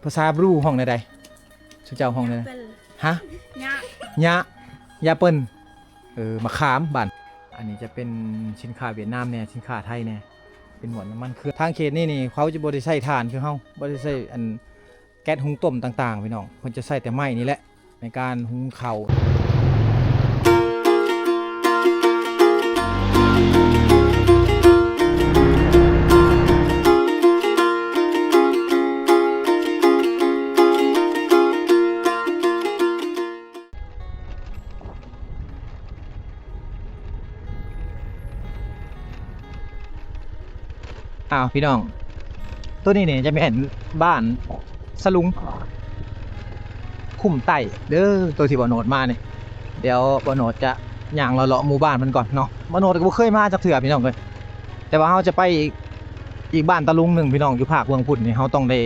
ภาษาบรูห้องใดๆชื่อเจ้าห้องใดฮะยะยาเปิ้นมะขามบ้านอันนี้จะเป็นสินค้าเวียดนามเนี่ยสินค้าไทยเนี่ยเป็นหมวดน้ำมันเครื่องทางเขตนี่เขาจะบริใช้ถ่านคือเฮาบริใช้อันแก๊สหุงต้มต่างๆพี่น้องคนจะใช้แต่ไม้นี่แหละในการหุงข้าวพี่น้องตัวนี้เนี่ยจะเป็นบ้านสลุงคุ้มไต่เด้อตัวที่บ่โนดมาเนี่ยเดี๋ยวบ่โนดจะย่างเลาะหมู่บ้านมันก่อนเนาะบ่โนดก็บ่เคยมาจักเทื่อพี่น้องเลยแต่ว่าเฮาจะไปอีกบ้านตะลุงหนึ่งพี่น้องอยู่ภาคเมืองพุทธนี่เฮาต้องได้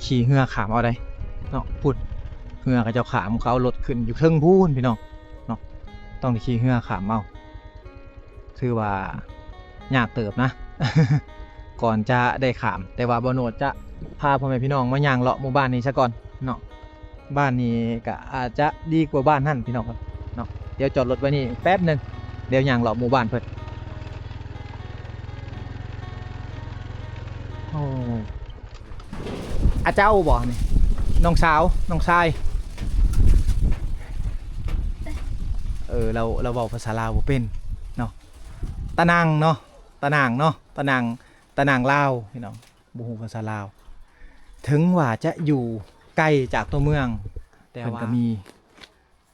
ขี่เรือขามเอาได้เนาะพุทธเรือเขาเจ้าขามเขารถขึ้นอยู่เทิงพูนพี่น้องเนาะต้องได้ขี่เรือขามเอาถือว่ายากเติบนะ ก่อนจะได้ขามแต่ว่าบ่โนดจะพาพ่อแม่พี่น้องมาย่างเลาะหมู่บ้านนี้ซะก่อนเนาะบ้านนี้ก็อาจจะดีกว่าบ้านนั่นพี่น้องครับเนาะเดี๋ยวจอดรถไว้นี่แป๊บนึงเดี๋ยวย่างเลาะหมู่บ้านเพิ่นโอ้อาเจ้าบ่นี่น้องสาวน้องชายเราเว้าภาษาลาวบ่เป็นเนาะตะนางเนาะตะนางเนาะตะนางลาวพี่น้องบ่ฮู้ภาษาลาวถึงว่าจะอยู่ไกลจากตัวเมืองแต่ว่าก็มี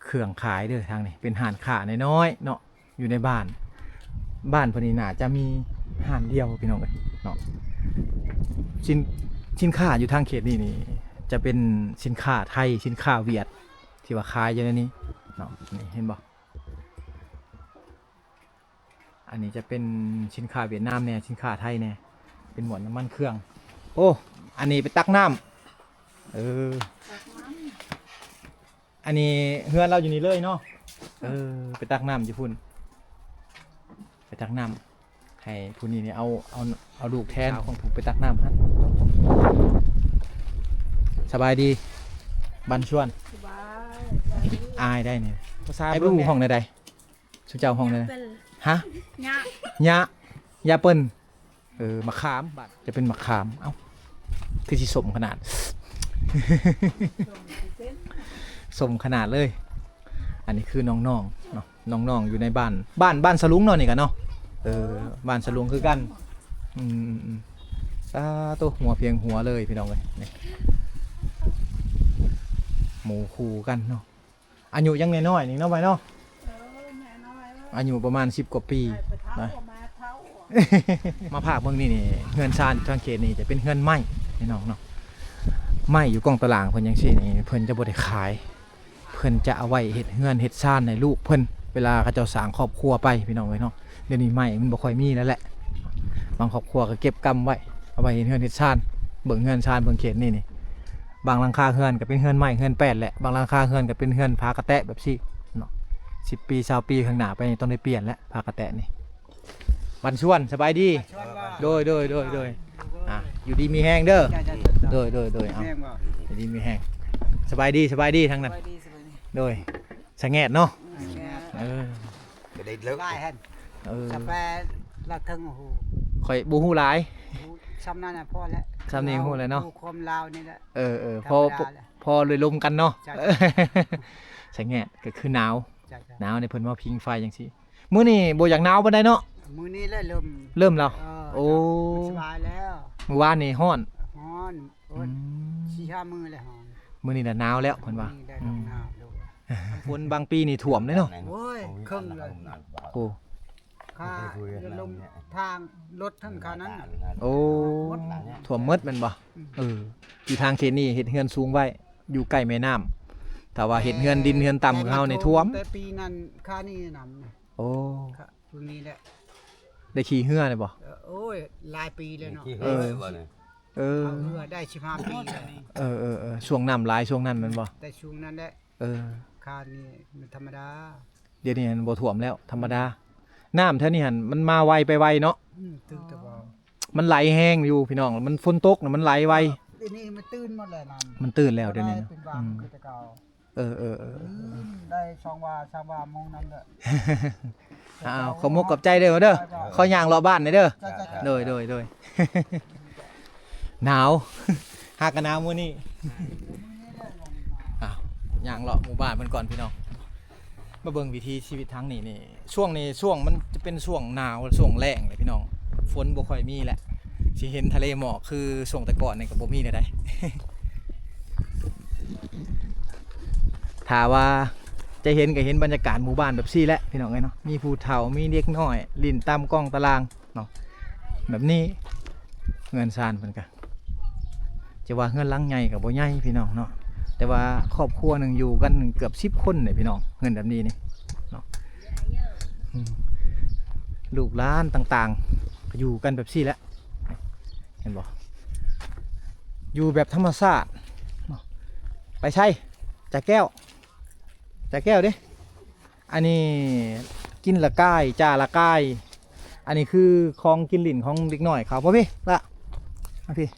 เครื่องขายเด้อทางนี้เป็นห้านค้าน้อยๆเนาะอยู่ในบ้านเพิ่นนี่น่าจะมีห้านเดียวพี่น้องเอ้ยเนาะสินค้าอยู่ทางเขตนี่จะเป็นสินค้าไทยสินค้าเวียดที่ว่าขายอยู่ในนี้เนาะนี่เห็นบ่อันนี้จะเป็นสินค้าเวียดนามเนี่ยสินค้าไทยเนี่ยเป็นหมวดน้ำมันเครื่องโอ้อันนี้ไปตักน้ำอันนี้เฮือนเราอยู่นี่เลยเนาะไปตักน้ำจิพุ่นไปตักน้ำให้พุ่นนี่เนี่ยเอาลูกแทนของผมไปตักน้ำฮะสบายดีบันชวนอายได้เนี่ยภาษาไอ้บรูห้องใดๆชื่อเจ้าห้องใดฮะยาเปิ้ลมะขามบัดจะเป็นมะขามเอ้าคือสิสมขนาด สมขนาดเลยอันนี้คือน้องๆเนาะน้องๆอยู่ในบ้านสลุงเนาะนี่กันเนาะบ้านสลุงคือกันตัวหัวเพียงหัวเลยพี่น้องเลยหมูคู่กันเนาะอายุยังน้อยๆนี่เนาะไปเนาะอายุประมาณ10 กว่าปีนะมาภาคเมืองนี่เฮือนซานทางเขตนี่จะเป็นเฮือนไม้พี่น้องเนาะไม้อยู่กองตารางเพิ่นยังซี่นี่เพิ่นจะบ่ได้ขายเพิ่นจะเอาไว้เฮ็ดเฮือนเฮ็ดซานให้ลูกเพิ่นเวลาเขาเจ้าสร้างครอบครัวไปพี่น้องเอ้ยเนาะเดี๋ยวนี้ไม้มันบ่ค่อยมีแล้วแหละบางครอบครัวก็เก็บกำไว้เอาไว้เฮ็ดเฮือนเฮ็ดซานเบิ่งเฮือนซานเบิ่งเขตนี่บางหลังคาเฮือนก็เป็นเฮือนไม้เฮือนแป้นแหละบางหลังคาเฮือนก็เป็นเฮือนผากระแตะแบบซี่เนาะ10 ปี20 ปีข้างหน้าไปต้องได้เปลี่ยนแล้วผากระแตะนี่บันชวนสบายดีโดยอยู่ดีมีแห้งเด้อโดยเอาอยู่ดีมีแห้งสบายดีทั้งนั้นโดยสะแงดเนาะได้เลิกได้ฮะสเปรละทึงหูข่อยบูฮู้หลายซ้ำนั่นน่ะพอแล้วซ้ำนี่ฮู้เลยเนาะความลาวนี่แหละพอเลยลมกันเนาะสะแงดก็คือหนาวในเพิ่นว่าพิงไฟจังซี่มื้อนี้บ่อยากหนาวปานใดเนาะมื้อนี้เริ่มแล้วโอ้สบายแล้วมื้อวานนี่ร้อน4-5 มื้อแล้วมื้อนี้น่ะหนาวแล้วเพิ่นว่าฝนบางปีนี่ท่วมเลยเนาะโอ้ยครึ่งเลยโอ้ค่าลงทางรถทั้งคันนั้นโอ้ท่วมหมดแม่นบ่อยู่ทางเขตนี้เฮ็ดเฮือนสูงไว้อยู่ใกล้แม่น้ำแต่ว่าเฮ็ดเฮือนดินเฮือนต่ำของเฮานี่ท่วมแต่ปีนั้นค่านี่นำโอ้พวกนี้แหละได้ขี่เฮือได้บ่โอ้ยหลายปีเลยเนาะเอาเฮือได้15 ปีแล้วนี่ช่วงน้ำหลายช่วงนั้นแม่นบ่แต่ช่วงนั้นแหละค่านี่มันธรรมดาเดี๋ยวนี้มันบ่ท่วมแล้วธรรมดาน้ำเท่านี้หั่นมันมาไวไปไวเนาะตึกแต่บ่มันไหลแห้งอยู่พี่น้องมันฝนตกน่ะมันไหลไว ทีนี้มันตื่นหมดเลยนั่น มันตื่นแล้วเดี๋ยวนี้ ได้เป็นวางคือแต่เก่า เออ ได้2 วามงนั่นแหละ อ้าวขอมกกับใจเด้อเด้อขอย่างรอบ้านหน่อยเด้อ จ้า โดย หนาว หากกันหนาวมื้อนี้อ้าวย่างเลาะหมู่บ้านมันก่อนพี่น้องมาเบิ่งวิถีชีวิตทางนี้นี่ช่วงมันจะเป็นช่วงหนาวช่วงแล้งเลยพี่น้องฝนบ่ค่อยมีแหละสิเห็นทะเลหมอกคือช่วงแต่ก่อนนี่ก็บ่มีได้ ถ้าว่าจะเห็นก็เห็นบรรยากาศหมู่บ้านแบบซี่แหละพี่น้องเอ้ยเนาะมีผู้เฒ่ามีเด็กน้อยลิ้นตามกล้องตารางเนาะแบบนี้เงินซานเพิ่นก็จะว่าเงินหลังใหญ่ก็บ่ใหญ่พี่น้องเนาะแต่ว่าครอบครัวหนึงอยู่กันเกือบ10 คนเนี่ยพี่น้องเงินแบบนี้นี่เนาะลูกหลานต่างๆก็อยู่กันแบบซี่แหละเห็นบ่อยู่แบบธรรมชาติเนาะไปใช่จากแก้วดิอันนี้กินละก้ายจ่าละก้ายอันนี้คือของกินหลินของเด็กหน่อยเขาพ่อพี่ละพี่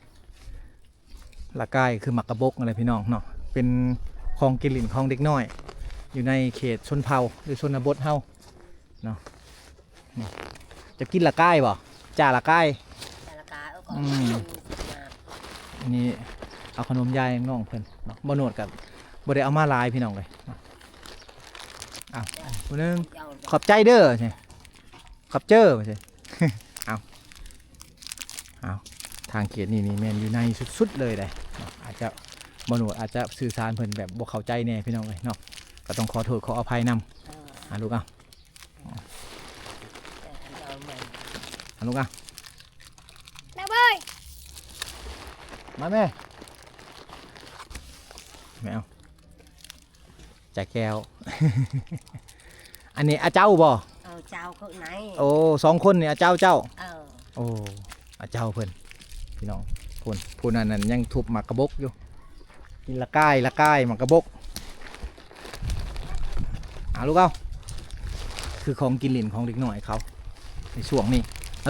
ละก้ายคือหมักกระบกอะไรพี่น้องเนาะเป็นของกินหลินของเด็กน้อยอยู่ในเขตชนเผ่าหรือชนบทเฮาเนาะจะกินละก้ายบ่จ่าละก้ายอันนี้เอาขนมยายน้องเพิ่นเนาะบ่โนดกับบ่ได้เอามาลายพี่น้องเลยอ้าวคนนึงขอบใจเด้อใช่ขอบเจอใช่ เอาทางเขตนี่แมนอยู่ในสุดๆเลยอาจจะบ่โนดอาจจะสื่อสารเพิ่นแบบบ่เข้าใจแน่พี่น้องเลยเนาะก็ต้องขอโทษขออภัยนำลูกลูกแม่เบ้ยมาแม่เอาจากแก้ว อันนี้อาเจ้าบ่เจ้าคนไหนโอ้2 คนเนี่ยอาเจ้าโอ้อาเจ้าเพิ่นพี่น้องพูนนั้นยังทุบหมากกระบกอยู่กินละก้ายหมากกระบกลูกคือของกินหลินของเด็กหน่อยเขาในช่วงนี้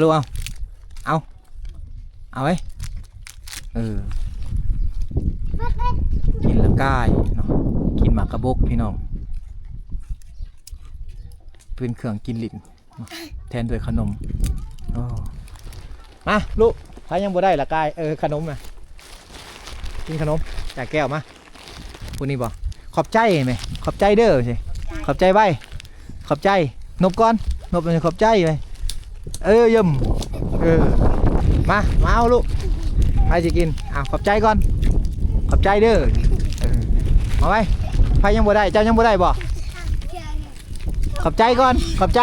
ลูกเอาไว้กินละก้ายเนาะกินหมากกระบกพี่น้องเป็นเครื่องกินหลินแทนด้วยขนมมาลูกถ้ายังบ่ได้ละก้ายขนมนะกินขนมจากแก้วมาพูนี่บอกขอบใจไหมขอบใจเด้อสิขอบใจใบขอบใจนบก่อนนบเลยขอบใจไปย่ำมาเอาลูกไปสิกินขอบใจก่อนขอบใจเด้อมาไว้ใครยังบ่ได้เจ้ายังบ่ได้บ่ขอบใจก่อนขอบใจ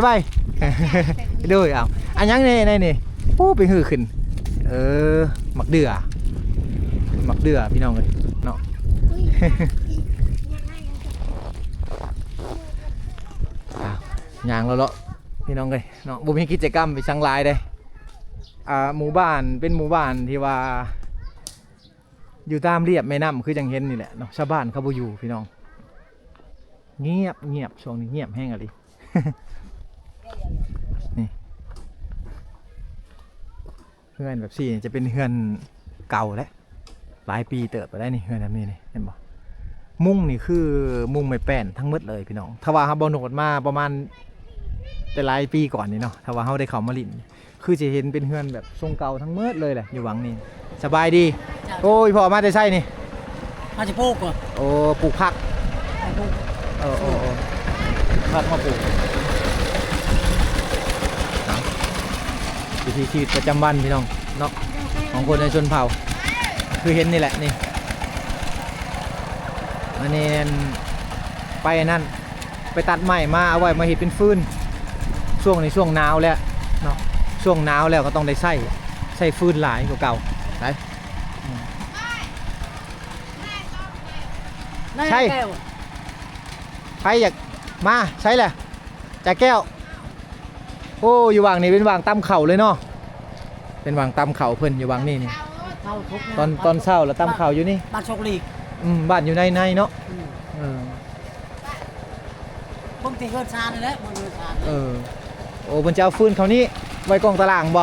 ไปด้วยอันยังนี่โอ้ไปหื้อขึ้นหมักเดือพี่น้องเลยเนาะย่างแล้วพี่น้องเลยเนาะบุมีกิจกรรมไปช่างลายเลยหมู่บ้านเป็นหมู่บ้านที่ว่าอยู่ตามเรียบแม่น้ำคือจังเห็นนี่แหละเนาะชาวบ้านเขาบ่อยู่พี่น้องเงียบช่วงนี้เงียบแห้งอะไร นี่เฮือนแบบสี่จะเป็นเฮือนเก่าแล้วหลายปีเติบไปได้นี่เฮือนแบบนี้นี่เห็นบ่มุ้งนี่คือมุ้งไม้แป้นทั้งหมดเลยพี่น้องถ้าว่าเขาบ่โนดมาประมาณแต่หลายปีก่อนนี่เนาะถ้าว่าเขาได้เข้ามาลินคือจะเห็นเป็นเฮือนแบบทรงเก่าทั้งหมดเลยแหละอยู่หวังนี่สบายดีโอ้ยพ่อมาได้ใช่นี่มาจะปลูกเหรอโอ้ปลูกผักผักมาปลูกวิถีชีวิตประจำวันพี่น้องเนาะของคนในชนเผ่าคือเห็นนี่แหละนี่อันนี้ไปนั่นไปตัดไม้มาเอาไว้มาเห็ดเป็นฟืนช่วงในช่วงหนาวแล้วเนาะช่วงหนาวแล้วก็ต้องได้ใส่ฟืนหลายกว่าเก่าใช่ใครอยากมาใช่แหละจากแก้วโอ้อยู่วางนี่เป็นวางตำเข่าเลยเนาะเป็นวางตำเข่าเพิ่นอยู่วางนี่ตอนเช้าแล้วตำเข่าอยู่นี่บ้านโชคลีบ้านอยู่ในเนาะบ้านตีเงินชาเลยแหละบ้านเงินชาโอ้เพิ่นจะเอาฟืนเขานี่ไว้กองตารางบ่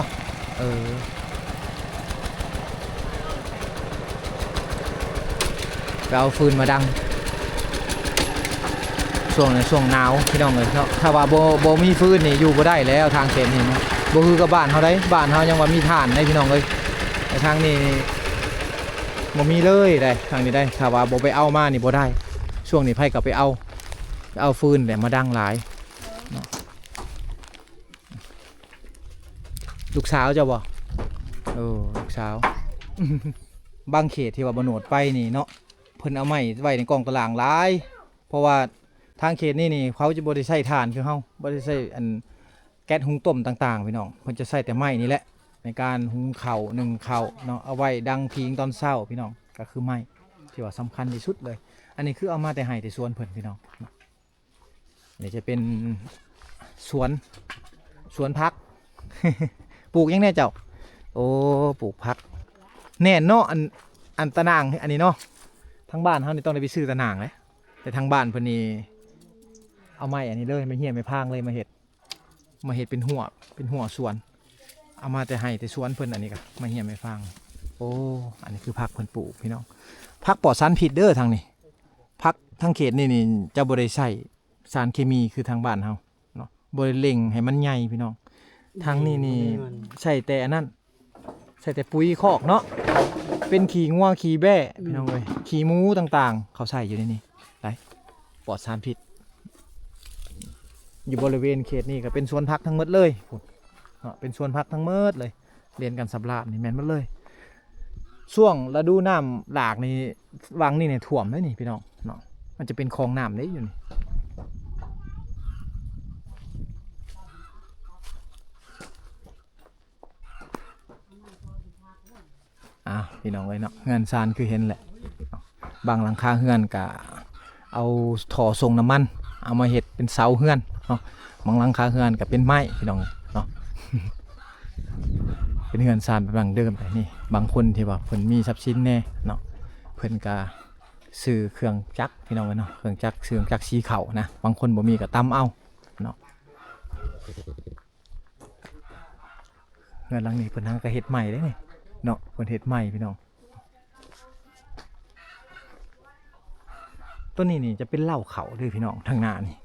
ไปเอาฟืนมาดังช่วงหนาวพี่น้องเลยเนาะถ้าว่าบ่มีฟืนนี่อยู่บ่ได้แล้วทางเขตนี่เนาะบ่คือกับบ้านเฮาได้บ้านเฮายังว่ามีถ่านได้พี่น้องเลยแต่ทางนี้บ่มีเลยได้ทางนี้ได้ถ้าว่าบ่ไปเอามานี่บ่ได้ช่วงนี้ไผก็ไปเอาฟืนแบบมาดังหลายเนาะลูกสาวเจ้าบ่ลูกสาว บางเขตที่ว่าบ่โหนดไปนี่เนาะเพิ่นเอาไม้ไว้ในกองตารางหลายเพราะว่าทางเขตนี่เขาจะบ่ได้ใช้ถ่านคือเฮาบ่ได้ใช้อันแก๊สหุงต้มต่างๆพี่น้องเพิ่นจะใช้แต่ไม้นี่แหละในการหุงข้าวนึ่งข้าวเนาะเอาไว้ดังพิงตอนเช้าพี่น้องก็คือไม้ที่ว่าสำคัญที่สุดเลยอันนี้คือเอามาแต่ไห้แต่สวนเพิ่นพี่น้องนี่จะเป็นสวนผัก ปลูกยังแน่เจ้าโอ้ปลูกผักแน่นเนาะอันตะนางอันนี้เนาะทั้งบ้านเขานี่ต้องได้ไปซื้อตะนางเลยแต่ทางบ้านเพิ่นนี่เอาไม้อันนี้เลยไม่เหี้ยไม่พางเลยมาเห็ดเป็นหัวสวนเอามาแต่ให้แต่สวนเพิ่นอันนี้ก็ไม่เหี้ยไม่พางโอ้อันนี้คือผักเพิ่นปลูกพี่น้องผักปลอดสารพิษเด้อทางนี้ผักทางเขตนี่จะบ่ได้ใส่สารเคมีคือทางบ้านเฮาเนาะบ่ได้เล็งให้มันใหญ่พี่น้องทางนี้นี่ใส่แต่อันนั้นใส่แต่ปุ๋ยคอกเนาะเป็นขี้งัวขี้แบะพี่น้องเอ้ยขี้หมูต่างๆเขาใส่อยู่ในนี้ได้ปลอดสารพิษอยู่บริเวณเขตนี้ก็เป็นสวนผักทั้งหมดเลยเป็นสวนผักทั้งหมดเลยเรียนกันสำราญนี่แม่นหมดเลยช่วงฤดูน้ำหลากนี่วังนี่เนี่ยท่วมเลยนี่พี่น้องเนาะมันจะเป็นคลองน้ำได้อยู่นี่พี่น้องเลยเนาะเฮือนซานคือเห็นแหละบางหลังคาเฮือนกะเอาถ่อส่งน้ำมันเอามาเห็ดเป็นเสาเฮือนเนาะบางหลังคาเฮือนกับเป็นไม้พี่น้องเนาะ เป็นเฮือนซานแบบดังเดิมแต่นี่บางคนที่ว่าเพิ่นมีทรัพย์สินแน่เนาะเพิ่นกะซื้อเครื่องจักรพี่น้องเนาะเครื่องจักรสีเข่านะบางคนบ่มีก็ตำเอาเนาะเฮือนหลังนี้เพิ่นทางก็เฮ็ดใหม่ได้นี่เนาะเพิ่นเฮ็ดใหม่พี่น้องต้นนี้นี่จะเป็นเหล้าเขาด้วยพี่น้องทางหน้านี่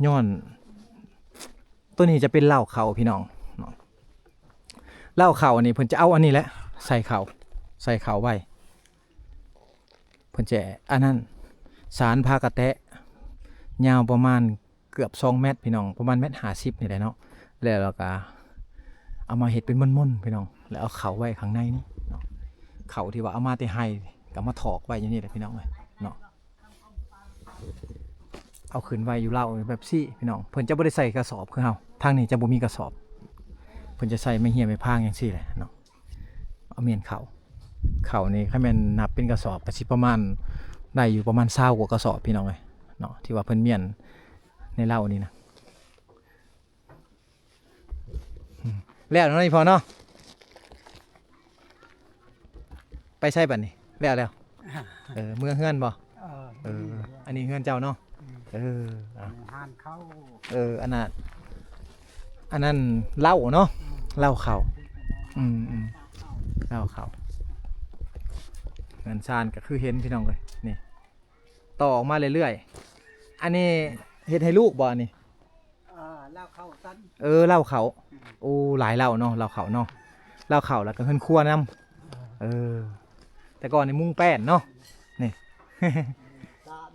ย้อนต้นนี้จะเป็นเหล้าเขาพี่น้องเหล้าเขาอันนี้เพิ่นจะเอาอันนี้แหละใส่เขาไว้เพิ่นจะอันนั้นสารพากระแตะยาวประมาณเกือบ2 เมตรพี่น้องประมาณ1.50 เมตรนี่แหละเนาะแล้วเราก็เอามาเฮ็ดเป็นม่อนๆพี่น้องแล้วเอาเขาไว้ข้างในนี่เนาะเขาที่ว่าเอามาแต่ให้ก็มาถอกไว้อย่างนี้แหละพี่น้องเลยเนาะเอาขึ้นไว้อยู่เล่าแบบซี่พี่น้องเพิ่นจะบ่ได้ใส่กระสอบคือเฮาทางนี้จะบ่มีกระสอบเพิ่นจะใส่ไม่เหี่ยไม่พางอย่างซี่แหละเนาะเอาเมียนเขานี่ถ้าแม่นนับเป็นกระสอบก็สิประมาณได้อยู่ประมาณ20 กว่ากระสอบพี่น้องเลยเนาะที่ว่าเพิ่นเมียนในเล่านี่นะแล้วน้อยพอเนาะไปใช่บัดนี้แล้วเมืองเฮือนบ่อันนี้เฮือนเจ้าเนาะหานเข้าอันนั้นเหล้าเนาะเหล้าเขาเหล้าเขาเงินซานก็คือเห็นพี่น้องเลยนี่ต่อออกมาเรื่อยๆอันนี้เฮ็ดให้ลูกบ่อันนี้เหล้าเข้าสั้นเหล้าเขาโอ้หลายเหล้าเนาะเหล้าเขาเนาะเหล้าเขาแล้วก็เฮือนครัวน้ำแต่ก่อนนี่มุ้งแป้นเนาะนี่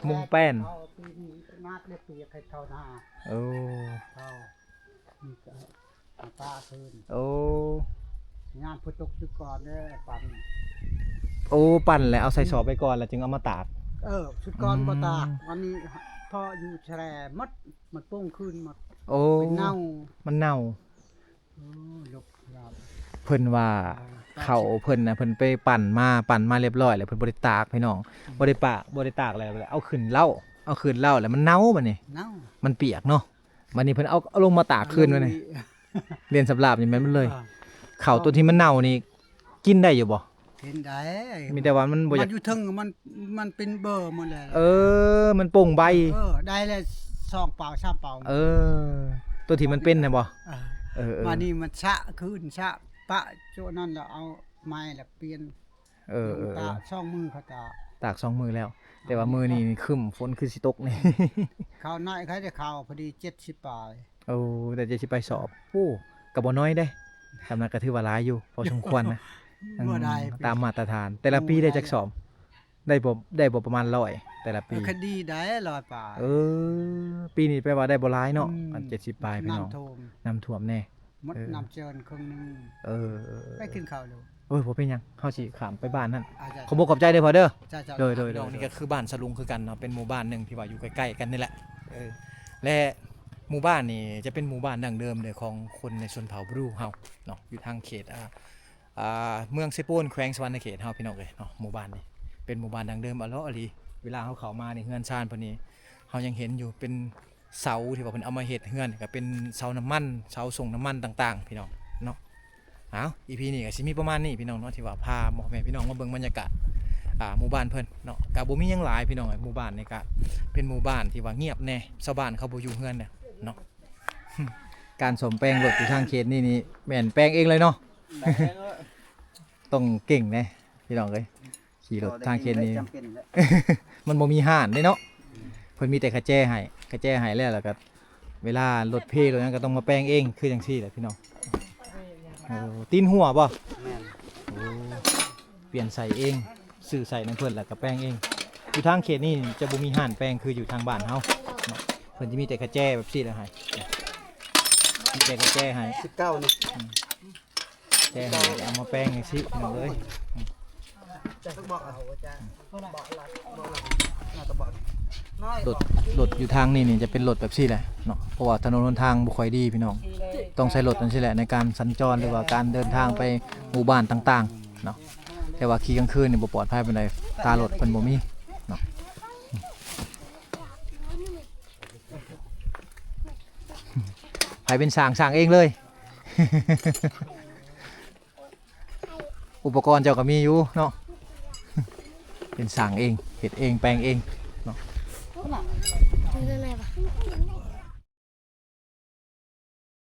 มุ้งแป้นมากเลยเปียกให้เท่าหน้ามีป้าคืนงานพุทธกจุก่อนเนี่ยปั่นปั่นแล้วเอาใส่สอบไปก่อนแล้วจึงเอามาตากชุดก่อนมาตากวันนี้พออยู่แฉลมัดโป้งคืนหมดมันเน่าเพิ่นว่าเขาเพิ่นนะเพิ่นไปปั่นมาเรียบร้อยแล้วเพิ่นบ่ได้ตากพี่น้องบ่ได้ตากแล้วเอาขึ้นเหล้าแล้วมันเน่าบัดนี้มันเปียกเนาะบัดนี้เพิ่นเอาลงมาตากคืนไว้นี่เรียนสำราบนี่แม่นมันเลยเขาตัวที่มันเน่านี่กินได้อยู่บ่กินได้มีแต่ว่ามันบ่อยากอยู่ทึงมันเป็นเบอร์หมดเลยมันโป่งใบได้แล้ว2 เป่า3 เป่าตัวที่มันเป็นน่ะบ่มานี่มันชะคืนชะปะโจนั่นแล้วเอาไม้แล้วเปลี่ยนตาช่องมือเขาตา ตาก2มื้อแล้ว แต่ว่ามื้อนี้ครึ้มฝนคือสิตกนี่ ข้าวน้อยใครได้ข้าวพอดี70ปลาย โอ้แต่จะสิไปสอบโอ้ก็บ่น้อยเด้สำนักก็ถือว่าหลายอยู่พอสมควรนะ บ่ได้ ตามมาตรฐาน แต่ละปีได้จักสอบได้บ่ประมาณ100แต่ละปี คดีได้100ปลาย ปีนี้แปลว่าได้บ่หลายเนาะ อืม อัน70ปลายพี่น้อง น้ำท่วม น้ำท่วมแน่ มด เออ น้ำเจิญครึ่งหนึง เออ ไปกินข้าวเลย บ่เป็นหยังเฮาสิข้ามไปบ้านนั่น อาจจะ ขอบอกขอบใจเด้อพอเด้อ จ้าๆ โดยนี่ก็คือบ้านสลุงคือกันเนาะเป็นหมู่บ้านหนึ่งที่ว่าอยู่ใกล้ๆกันนี่แหละและหมู่บ้านนี่จะเป็นหมู่บ้านดั้งเดิมเลยของคนในชนเผ่าบรูเฮาเนาะอยู่ทางเขตเมืองเซโปนแขวงสวรรณเขตเฮาพี่น้องเอ้ยเนาะหมู่บ้านนี้เป็นหมู่บ้านดั้งเดิมอะเลาะอะลีเวลาเฮาเข้ามานี่เฮือนชานพวกนี้เฮายังเห็นอยู่เป็นเสาที่ว่าเพิ่นเอามาเฮ็ดเฮือนก็เป็นเสาน้ำมันเสาส่งน้ำมันต่างๆพี่น้องเนาะเอา EP นี้ก็สิมีประมาณนี้พี่น้องเนาะที่ว่าพาพ่อแม่พี่น้องมาเบิ่งบรรยากาศหมู่บ้านเพิ่นเนาะกะบ่มีหยังหลายพี่น้องหมู่บ้านนี่ก็เป็นหมู่บ้านที่ว่าเงียบแน่ชาวบ้านเขาบ่อยู่เฮือนเนี่ยเนาะ การสมแปลงรถอยู่ทางเขตนี่แม่นแปลงเองเลยเนาะ ต้องเก่งแน่พี่น้องเอ้ยขี่รถทางเขตนี่ จำเป็นแล้ว มันบ่มีห้านเด้เนาะเพิ่นมีแต่กระแจให้แล้วก็เวลารถเพลรถนั้นก็ต้องมาแปลงเองคือจังซี่แหละพี่น้องโอ้ตีนหัวบ่ แม่น โอ้เปลี่ยนใส่เองซื้อใส่น้ำเพิ่นแล้วก็แป้งเองอยู่ทางเขตนี่จะบ่มีห่านแป้งคืออยู่ทางบ้านเฮาเนาะเพิ่นจะมีแต่กระแจแบบซี่แหละให้มีแต่กระแจให้ 19นี่ แจให้เอามาแป้งจังซี่น้องเอ้ย ต้องบอกเอาจ้าบอกหลักน่าจะบอกน้อย รถอยู่ทางนี่จะเป็นรถแบบซี่แหละเนาะเพราะว่าถนนหนทางบ่ค่อยดีพี่น้องต้องใช้รถนั่นสิแหละในการสัญจรหรือว่าการเดินทางไปหมู่บ้านต่างๆเนาะแต่ว่าขี่กลางคืนนี่บ่ปลอดภัยปานใดตารถเพิ่นบ่มีเนาะ ใครเป็นสร้างเองเลย อุปกรณ์เจ้าก็มีอยู่เนาะ เป็นสร้างเองเฮ็ดเองแปลงเองเนาะ ดูได้ไหมวะ